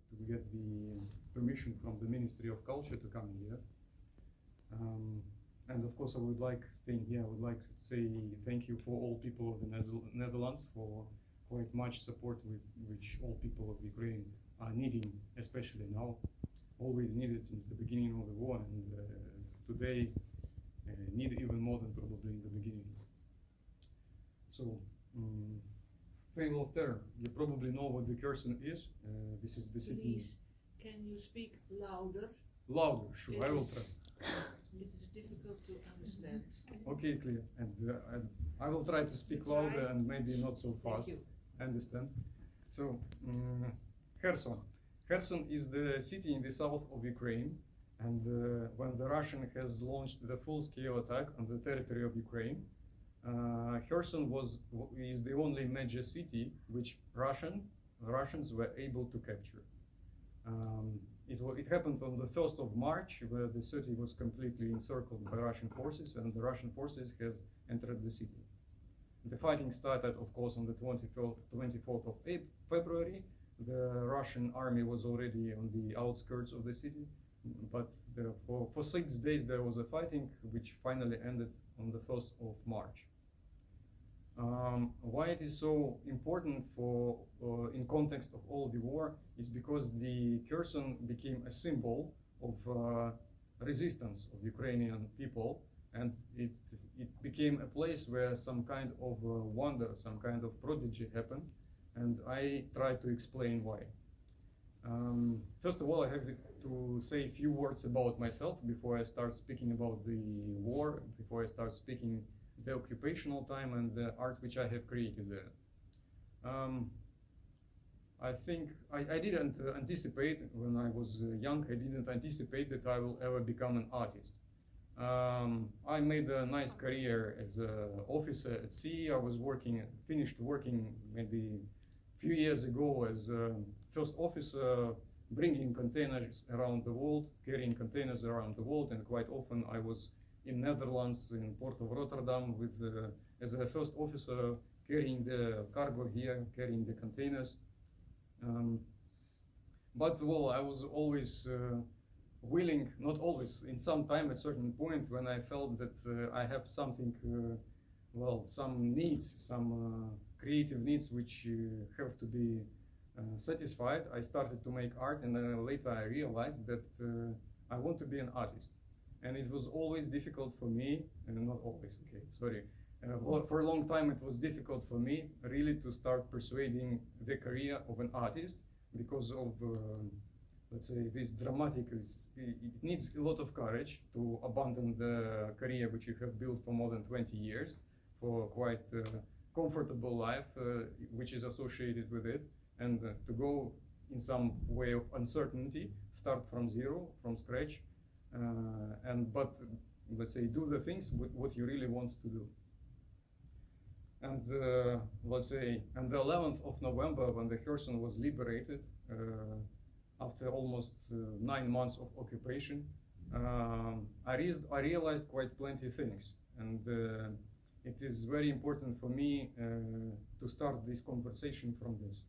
to get the permission from the Ministry of Culture to come here. And of course, I would like, staying here, I would like to say thank you for all people of the Netherlands for quite much support which all people of Ukraine are needing, especially now. Always needed since the beginning of the war, and today need even more than probably in the beginning. So, Trail of Terror. You probably know what the Kherson is. This is the city. Please, can you speak louder? Louder, sure, I will try. It is difficult to understand. Okay, clear. And I will try to speak louder and maybe not so fast. Thank you. Understand. So, Kherson. Kherson is the city in the south of Ukraine, and when the Russian has launched the full-scale attack on the territory of Ukraine, Kherson is the only major city which Russians were able to capture. It happened on the 1st of March, where the city was completely encircled by Russian forces, and the Russian forces has entered the city. The fighting started, of course, on the 24th of February. The Russian army was already on the outskirts of the city, but for 6 days there was a fighting, which finally ended on the 1st of March. Why it is so important in context of all the war is because the Kherson became a symbol of resistance of Ukrainian people, and it became a place where some kind of wonder, some kind of prodigy happened, and I try to explain why. First of all, I have to say a few words about myself before I start speaking about the war, before I start speaking the occupational time and the art which I have created there. I think I didn't anticipate, when I was young, I didn't anticipate that I will ever become an artist. I made a nice career as an officer at sea. I was finished working maybe a few years ago as a first officer, bringing containers around the world, carrying containers around the world, and quite often I was in Netherlands, in Port of Rotterdam, as a first officer, carrying the cargo here, carrying the containers. But well, I was always willing, not always, in some time at certain point when I felt that I have something, some needs, some creative needs which have to be satisfied. I started to make art, and then later I realized that I want to be an artist. And it was always difficult for me, and not always, okay, sorry. For a long time it was difficult for me really to start persuading the career of an artist because of, let's say, this dramatic, it needs a lot of courage to abandon the career which you have built for more than 20 years, for quite comfortable life which is associated with it, and to go in some way of uncertainty, start from zero, from scratch, but let's say do the things what you really want to do. And let's say on the 11th of November, when the Kherson was liberated, after almost 9 months of occupation, I realized quite plenty things, and it is very important for me to start this conversation from this.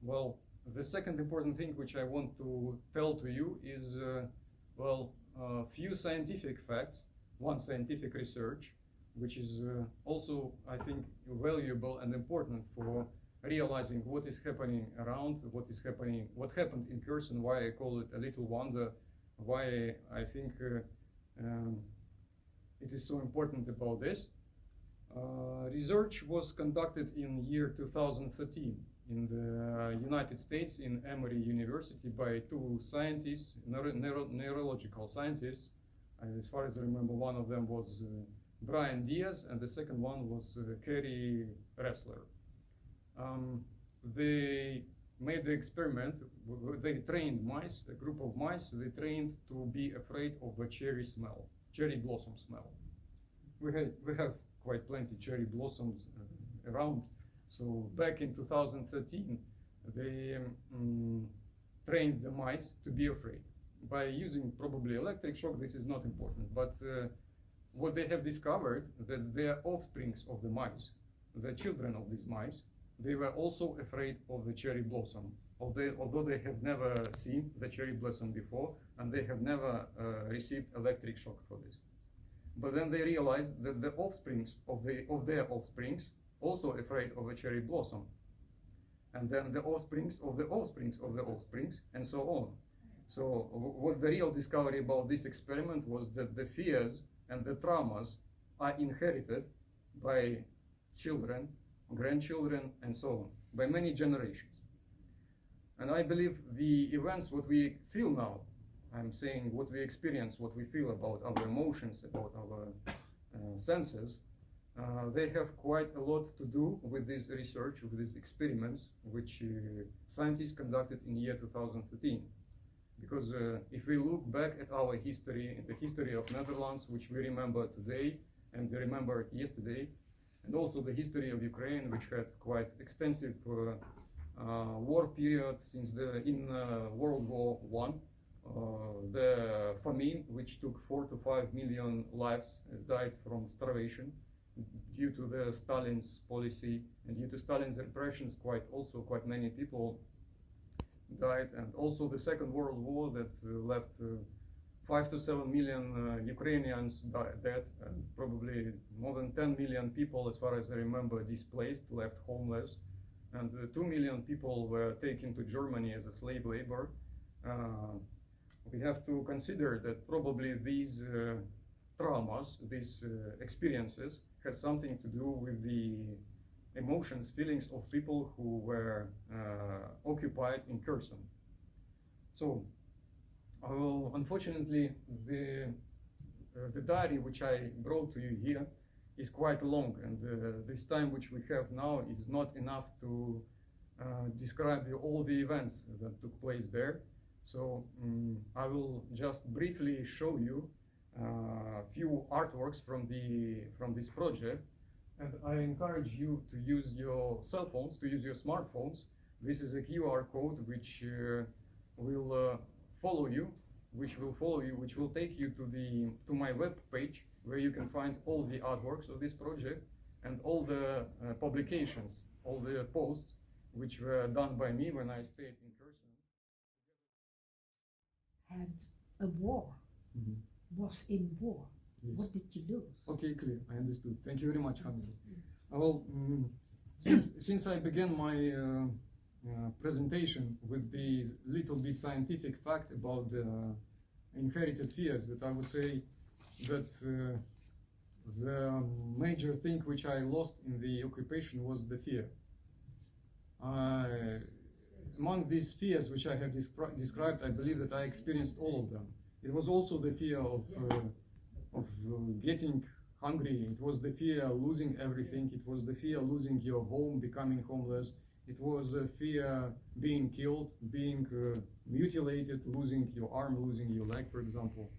Well, the second important thing which I want to tell to you is, a few scientific facts, one scientific research, which is also, I think, valuable and important for realizing what is happening around, what happened in Kherson, why I call it a little wonder, why I think it is so important about this. Research was conducted in year 2013 in the United States in Emory University by two scientists, neurological scientists. As far as I remember, one of them was Brian Diaz, and the second one was Kerry Ressler. They made the experiment. They trained mice, a group of mice. They trained to be afraid of a cherry blossom smell. We have quite plenty cherry blossoms around. So back in 2013, they trained the mice to be afraid by using probably electric shock. This is not important, but what they have discovered, that their offsprings of the mice, the children of these mice, they were also afraid of the cherry blossom although they have never seen the cherry blossom before, and they have never received electric shock for this. But then they realized that the offsprings of their offsprings also afraid of a cherry blossom, and then the offsprings of the offsprings of the offsprings, and so on. So what the real discovery about this experiment was that the fears and the traumas are inherited by children, grandchildren, and so on, by many generations. And I believe the events, what we feel now, I'm saying what we experience, what we feel about our emotions, about our senses, they have quite a lot to do with this research, with these experiments, which scientists conducted in year 2013. Because if we look back at our history, the history of Netherlands, which we remember today and we remember yesterday, and also the history of Ukraine, which had quite extensive war period since in World War I. The famine, which took 4 to 5 million lives, died from starvation due to the Stalin's policy, and due to Stalin's repressions, quite many people died. And also the Second World War that left 5 to 7 million Ukrainians dead, and probably more than 10 million people, as far as I remember, displaced, left homeless, and 2 million people were taken to Germany as a slave labor. We have to consider that probably these traumas, these experiences, has something to do with the emotions, feelings of people who were occupied in Kherson. So, unfortunately, the diary which I brought to you here is quite long, and this time which we have now is not enough to describe all the events that took place there. So I will just briefly show you a few artworks from this project, and I encourage you to use your cell phones, to use your smartphones. This is a QR code which will follow you, which will take you to my web page, where you can find all the artworks of this project and all the publications, all the posts which were done by me when I stayed in Kherson. Had a war, was in war. Yes. What did you lose? Okay, clear. I understood. Thank you very much, Hamid. Well, since I began my presentation with the little bit scientific fact about the inherited fears, that I would say that the major thing which I lost in the occupation was the fear. Among these fears which I have described, I believe that I experienced all of them. It was also the fear of getting hungry. It was the fear of losing everything. It was the fear of losing your home, becoming homeless. It was a fear being killed, being mutilated, losing your arm, losing your leg, for example.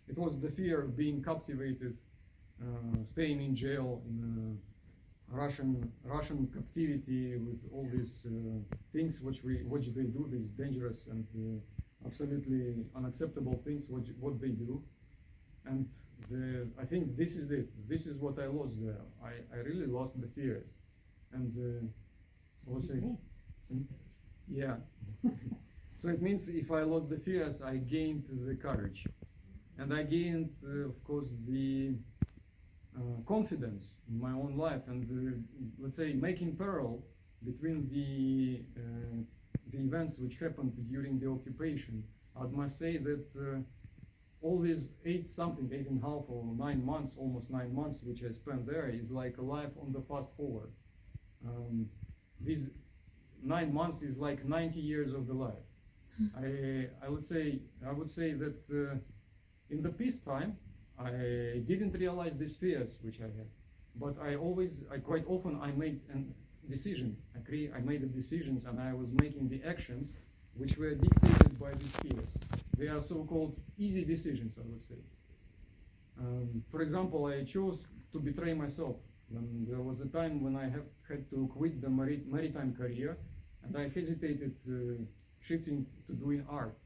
It was the fear of being captivated, staying in jail, in Russian captivity, with all these things which they do, these dangerous and absolutely unacceptable things what they do. And I think this is it. This is what I lost there. I really lost the fears. And yeah. So it means if I lost the fears, I gained the courage. And I gained, of course, the confidence in my own life, and let's say making parallel between the events which happened during the occupation. I must say that all these 8.5 or 9 months, almost 9 months, which I spent there, is like a life on the fast forward. These 9 months is like 90 years of the life. I would say that in the peacetime, I didn't realize these fears which I had, but quite often I made a decision. I made the decisions, and I was making the actions which were dictated by these fears. They are so-called easy decisions, I would say. For example, I chose to betray myself. There was a time when I had to quit the maritime career, and I hesitated shifting to doing art.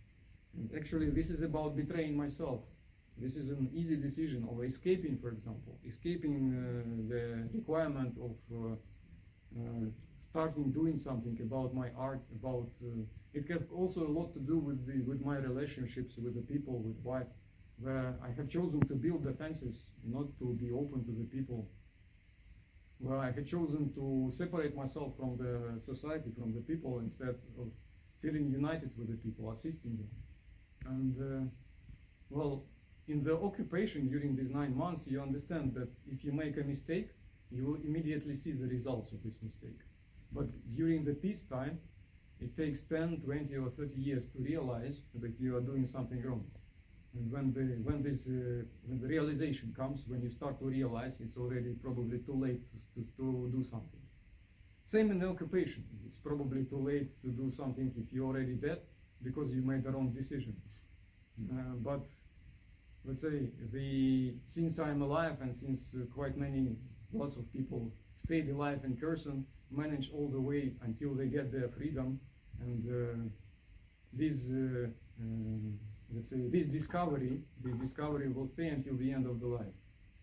And actually, this is about betraying myself. This is an easy decision of escaping, for example, escaping the requirement of starting doing something about my art, about it has also a lot to do with my relationships with the people, with wife, where I have chosen to build the fences, not to be open to the people, where I had chosen to separate myself from the society, from the people, instead of feeling united with the people, assisting them. And well, in the occupation during these 9 months, you understand that if you make a mistake, you will immediately see the results of this mistake. But during the peacetime, it takes 10, 20 or 30 years to realize that you are doing something wrong. And when the realization comes, when you start to realize, it's already probably too late to do something. Same in the occupation. It's probably too late to do something if you're already dead because you made the wrong decision. But let's say since I'm alive and since lots of people stayed alive in Kherson, manage all the way until they get their freedom, and let's say this discovery will stay until the end of the life.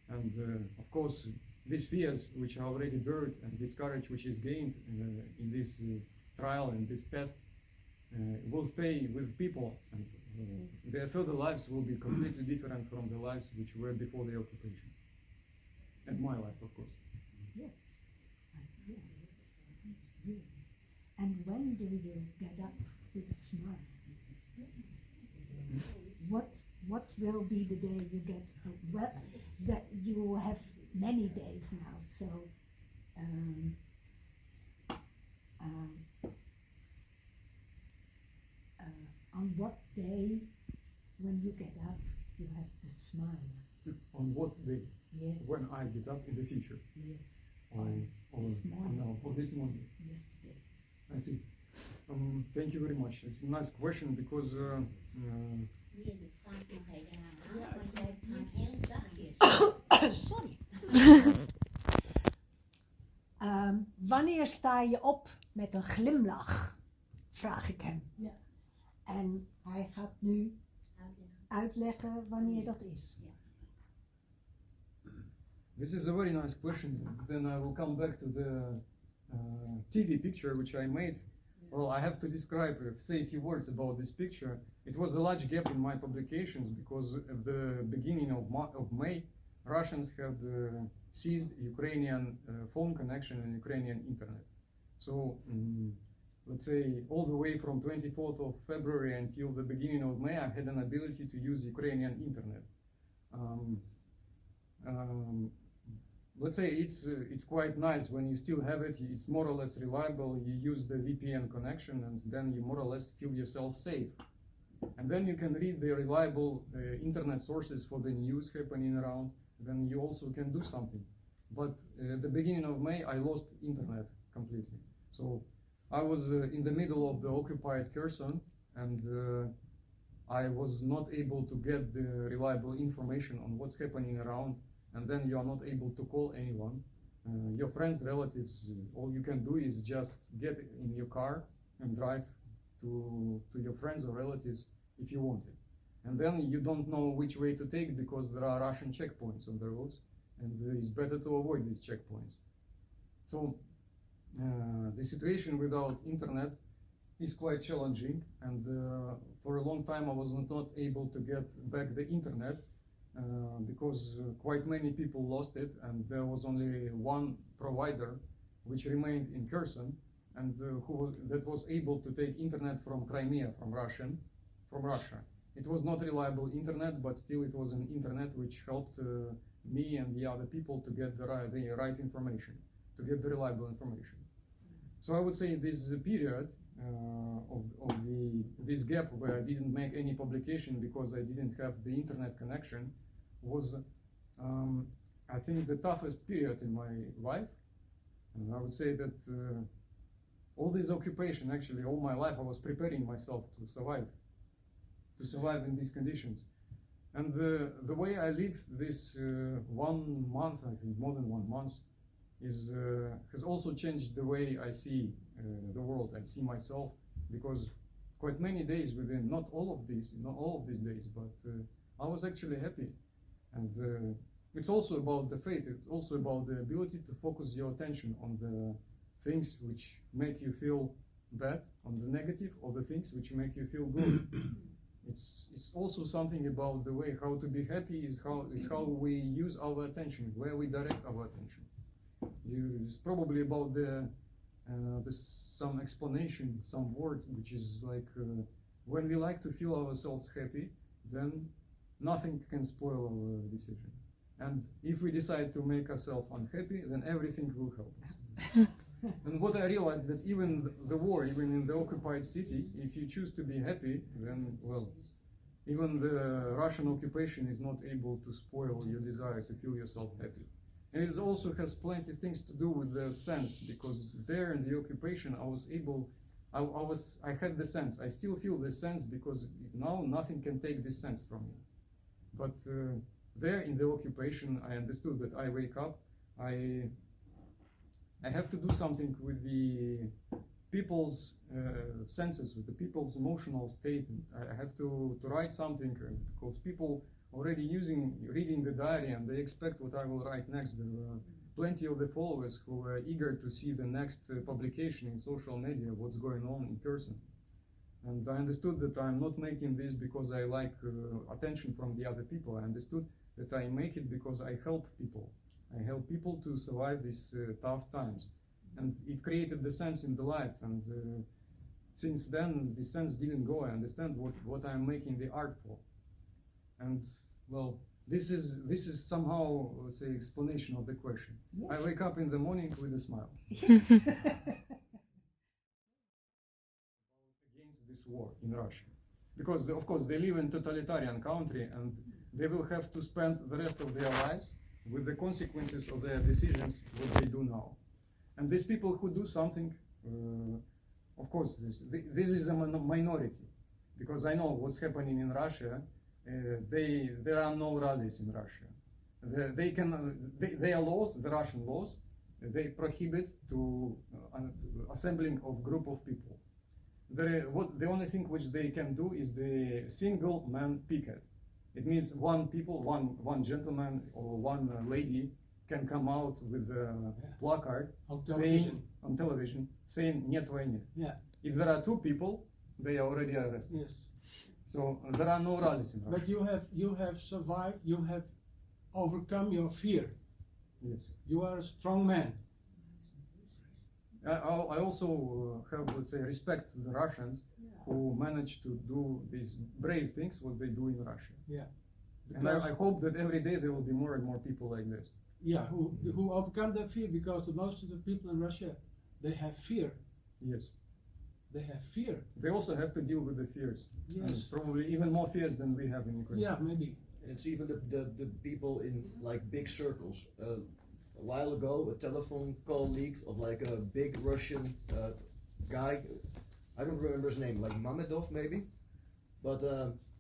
And of course, these fears which are already buried and this courage which is gained in this trial and this test will stay with people, and their further lives will be completely different from the lives which were before the occupation. And my life, of course. Yes. And when do you get up with a smile? What will be the day you get well? That you have many days now. So on what day, when you get up, you have the smile? On what day? Yes. When I get up in the future? Yes. This morning. No, or this morning. Yesterday. I see. Thank you very much. It's a nice question because Sorry. Wanneer sta je op met een glimlach? Vraag ik hem. Ja. En hij gaat nu uitleggen wanneer dat is. this is a very nice question. Then I will come back to the TV picture which I made. Well, I have to say a few words about this picture. It was a large gap in my publications because at the beginning of May, Russians had seized Ukrainian phone connection and Ukrainian internet. So let's say all the way from 24th of February until the beginning of May, I had an ability to use Ukrainian internet. Let's say it's quite nice when you still have it. It's more or less reliable. You use the VPN connection, and then you more or less feel yourself safe. And then you can read the reliable internet sources for the news happening around. Then you also can do something. But at the beginning of May, I lost internet completely. So I was in the middle of the occupied Kherson, and I was not able to get the reliable information on what's happening around. And then you are not able to call anyone. Your friends, relatives, all you can do is just get in your car and drive to your friends or relatives if you want it. And then you don't know which way to take because there are Russian checkpoints on the roads, and it's better to avoid these checkpoints. So the situation without internet is quite challenging, and for a long time I was not able to get back the internet. Because quite many people lost it, and there was only one provider which remained in Kherson, and that was able to take internet from Crimea, from Russia. It was not reliable internet, but still it was an internet which helped me and the other people to get the right information, to get the reliable information. So I would say this period of this gap where I didn't make any publication because I didn't have the internet connection was, I think, the toughest period in my life. And I would say that all this occupation, actually all my life, I was preparing myself to survive in these conditions. And the way I lived this 1 month, I think more than 1 month, has also changed the way I see the world. I see myself, because quite many days within, not all of these days, but I was actually happy. And it's also about the faith. It's also about the ability to focus your attention on the things which make you feel bad on the negative, or the things which make you feel good. It's also something about the way how to be happy is how we use our attention, where we direct our attention. It's probably about the some explanation, some word which is like when we like to feel ourselves happy, then nothing can spoil our decision. And if we decide to make ourselves unhappy, then everything will help us. And what I realized that even the war, even in the occupied city, if you choose to be happy, then, well, even the Russian occupation is not able to spoil your desire to feel yourself happy. And it also has plenty of things to do with the sense, because there in the occupation I had the sense, I still feel the sense, because now nothing can take this sense from me. But there in the occupation, I understood that I wake up, I have to do something with the people's senses, with the people's emotional state. And I have to write something, because people already reading the diary, and they expect what I will write next. There were plenty of the followers who were eager to see the next publication in social media, what's going on in Kherson. And I understood that I'm not making this because I like attention from the other people. I understood that I make it because I help people. I help people to survive these tough times. And it created the sense in the life. And since then, the sense didn't go. I understand what I'm making the art for. And, well, this is somehow, let's say, explanation of the question. Yes. I wake up in the morning with a smile. Yes. Against this war in Russia. Because, of course, they live in a totalitarian country, and they will have to spend the rest of their lives with the consequences of their decisions, what they do now. And these people who do something, of course, this is a minority, because I know what's happening in Russia. There are no rallies in Russia. Their laws, the Russian laws, they prohibit to assembling of group of people. The only thing which they can do is the single man picket. It means one gentleman or one lady can come out with a placard on television saying "Нет войны." Yeah. If there are two people, they are already arrested. Yes. So there are no rallies in Russia. But you have survived. You have overcome your fear. Yes. You are a strong man. I also have, let's say, respect to the Russians who manage to do these brave things, what they do in Russia. Yeah. And I hope that every day there will be more and more people like this. Yeah, who overcome that fear, because most of the people in Russia, they have fear. Yes. They have fear. They also have to deal with the fears. Yes. And probably even more fears than we have in Ukraine. Yeah, maybe. It's even the people in like big circles. A while ago, a telephone call leaked of like a big Russian guy. I don't remember his name, like Mamedov maybe. But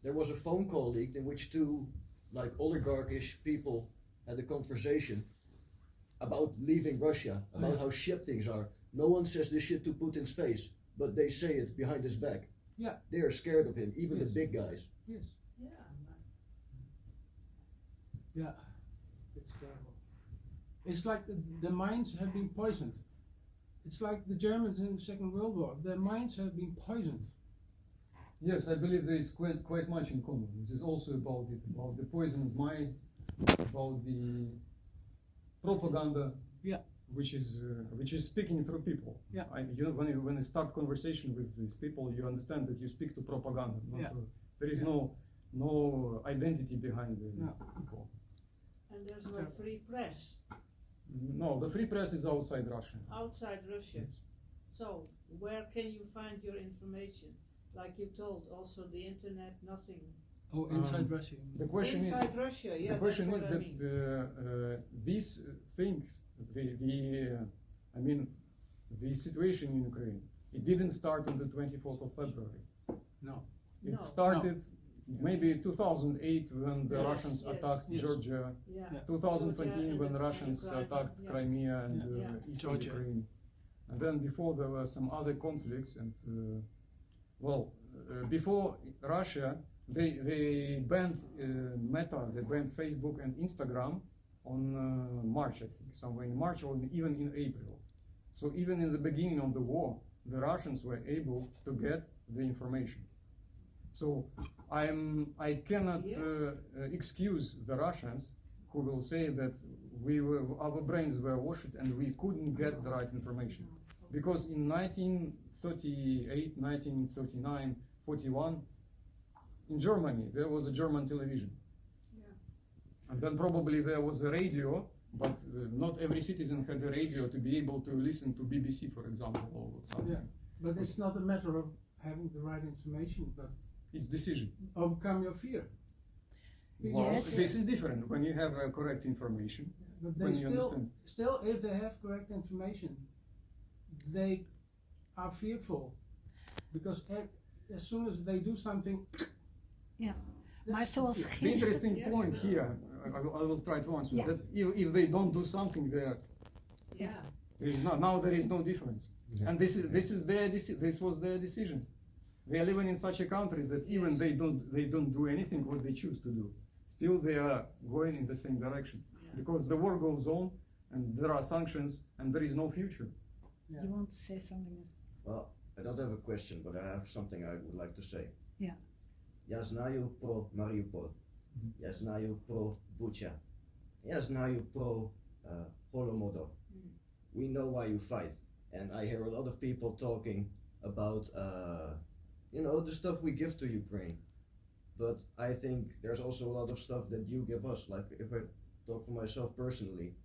there was a phone call leaked in which two like oligarchish people had a conversation about leaving Russia, about how shit things are. No one says this shit to Putin's face, but they say it behind his back. Yeah. They are scared of him, even Yes. the big guys. Yes. Yeah. Yeah. It's terrible. It's like the minds have been poisoned. It's like the Germans in the Second World War. Their minds have been poisoned. Yes, I believe there is quite much in common. This is also about the poisoned minds, about the propaganda, Yeah. which is speaking through people. Yeah. When you start conversation with these people, you understand that you speak to propaganda. Yeah. There is no identity behind the people. And there's no free press No, the free press is outside Russia. outside Russia. Yes. So where can you find your information? Like you told, also the internet, nothing. Oh, inside Russia. The question Inside is, Russia, yeah. the question that's is what that these things, the situation in Ukraine, it didn't start on the 24th of February. No. It No. started maybe 2008 when the Yes, Russians yes. attacked Yes. Georgia. Yeah. Yeah. 2014 Georgia when and Russians Ukraine, attacked yeah. Crimea and Yeah. eastern Georgia. Ukraine. And then before there were some other conflicts, and before Russia, they banned Meta, they banned Facebook and Instagram on March, I think, somewhere in March or even in April. So even in the beginning of the war, the Russians were able to get the information. So I cannot excuse the Russians who will say that our brains were washed and we couldn't get the right information. Because in 1938, 1939, 41, in Germany, there was a German television. And then probably there was a radio, but not every citizen had a radio to be able to listen to BBC, for example, or something. Yeah, but it's not a matter of having the right information, but It's decision. overcome your fear. Well, Yes. this is different when you have correct information. But When they you still, understand. still, if they have correct information, they are fearful because as soon as they do something, Ja. Maar that's zoals fear. The gisteren, interesting Yes. point here, I will try to answer Yeah. that if they don't do something, there is not now there is no difference, Yeah. and this is their this was their decision. They are living in such a country that even they don't do anything what they choose to do, still they are going in the same direction because the war goes on and there are sanctions and there is no future. you want to say something? Well, I don't have a question, but I have something I would like to say. Yeah. Ja znaju pro Mariupol. Ja znaju pro Bucha. Ja znaju pro Holodomor. We know why you fight. And I hear a lot of people talking about, the stuff we give to Ukraine. But I think there's also a lot of stuff that you give us. Like if I talk for myself personally,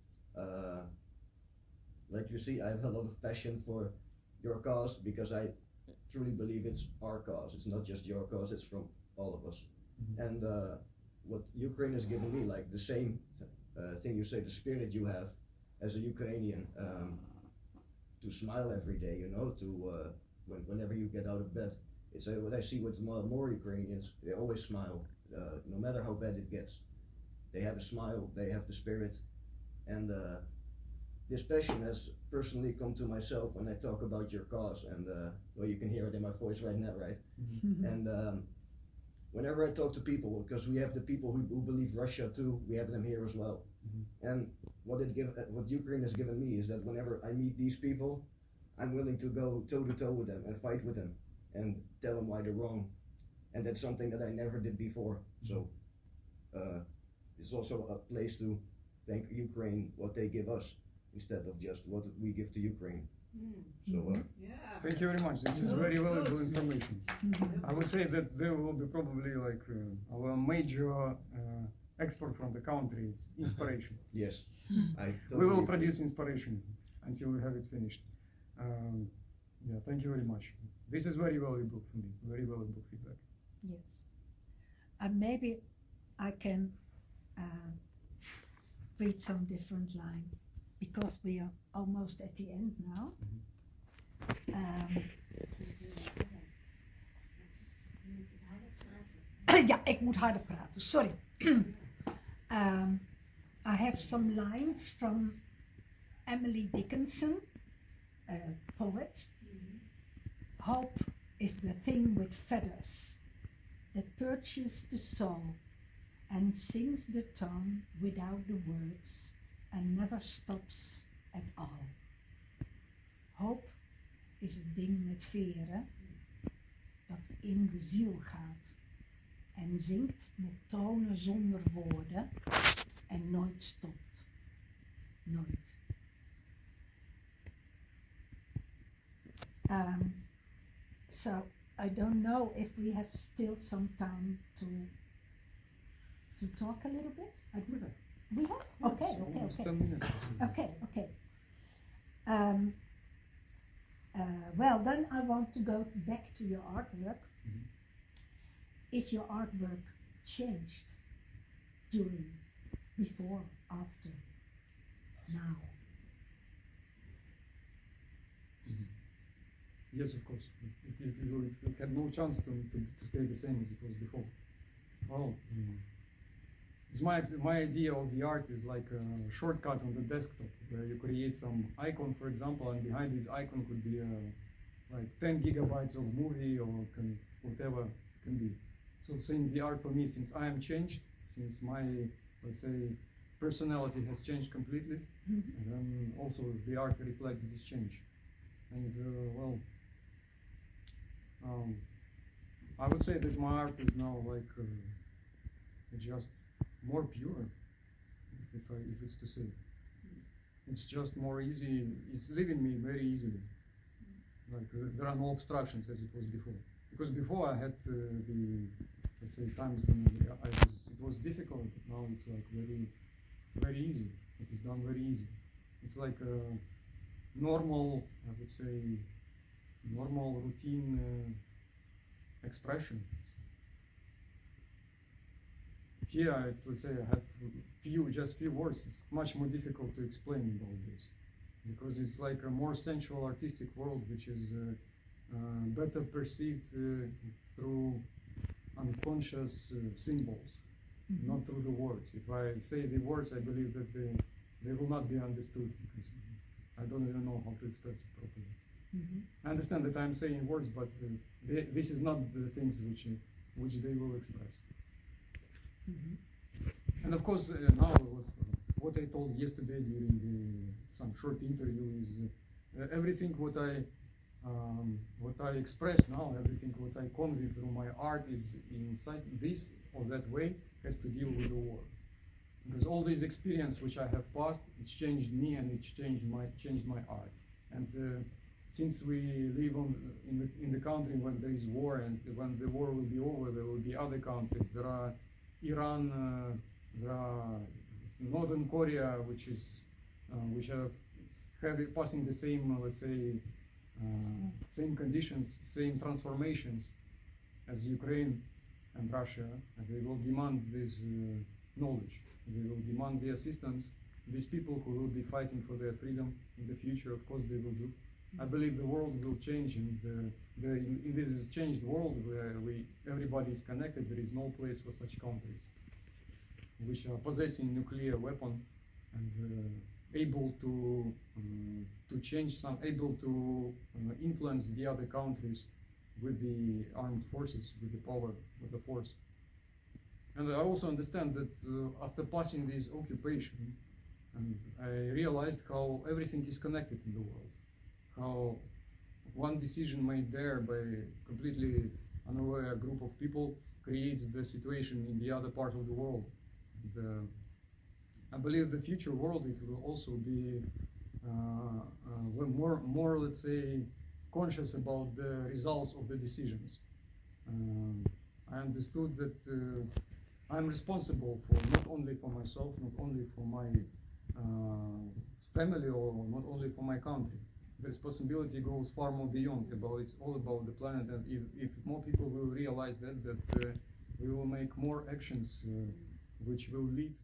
like you see, I have a lot of passion for your cause because I truly believe it's our cause. It's not just your cause, it's from all of us. And what Ukraine has given me, like the same thing you say, the spirit you have as a Ukrainian, to smile every day, whenever you get out of bed. It's what I see with more Ukrainians, they always smile, no matter how bad it gets. They have a smile, they have the spirit, and this passion has personally come to myself when I talk about your cause, and you can hear it in my voice right now, right? And whenever I talk to people, because we have the people who believe Russia too, we have them here as well. And what Ukraine has given me is that whenever I meet these people, I'm willing to go toe to toe with them and fight with them and tell them why they're wrong. And that's something that I never did before. So it's also a place to thank Ukraine what they give us instead of just what we give to Ukraine. So Thank you very much. This is very valuable information. I would say that there will be probably like our major export from the country is inspiration. yes, I We totally will agree. produce inspiration until we have it finished. Thank you very much. This is very valuable for me. Very valuable feedback. Yes. And maybe I can read some different line because we are almost at the end now. Ja, ik moet harder praten, sorry. I have some lines from Emily Dickinson, a poet. Hope is the thing with feathers that perches the soul and sings the tongue without the words and never stops at all. Hoop is het ding met veren dat in de ziel gaat en zingt met tonen zonder woorden en nooit stopt. Nooit. So I don't know if we have still some time to talk a little bit. We have? Okay. Almost 10 minutes. Okay. Well, then I want to go back to your artwork. Is your artwork changed during, before, after, now? Yes, of course. It had no chance to stay the same as it was before. Well, it's my idea of the art is like a shortcut on the desktop where you create some icon, for example, and behind this icon could be like 10 gigabytes of movie or whatever it can be. So same the art for me, since I am changed, since my, let's say, personality has changed completely, and then also the art reflects this change. And I would say that my art is now like just more pure, if it's to say. It's just more easy. It's leaving me very easily. Like there are no obstructions as it was before. Because before I had the, let's say, times when it was difficult. But now it's like very easy. It is done very easy. It's like a normal, I would say, normal routine expression. Here, let's say, I have just few words. It's much more difficult to explain all this, because it's like a more sensual artistic world, which is better perceived through unconscious symbols, not through the words. If I say the words, I believe that they will not be understood, because I don't even know how to express it properly. I understand that I'm saying words, but this is not the things which they will express. And of course, now what I told yesterday during some short interview is everything what I express now, everything what I convey through my art is inside this or that way has to deal with the war. Because all this experience which I have passed, it's changed me and it changed my art. And since we live in the country when there is war, and when the war will be over, there will be other countries. There are Iran, there are Northern Korea, which has passing the same, let's say, same conditions, same transformations as Ukraine and Russia, and they will demand this knowledge. They will demand the assistance. These people who will be fighting for their freedom in the future, of course, they will do. I believe the world will change, and in this changed world where everybody is connected, there is no place for such countries which are possessing nuclear weapon and able to change able to influence the other countries with the armed forces, with the power, with the force. And I also understand that after passing this occupation, and I realized how everything is connected in the world. How one decision made there by completely unaware group of people creates the situation in the other part of the world. And, I believe the future world, it will also be more, let's say, conscious about the results of the decisions. I understood that I'm responsible for not only for myself, not only for my family, or not only for my country. The responsibility goes far more beyond. It's all about the planet, and if more people will realize that we will make more actions which will lead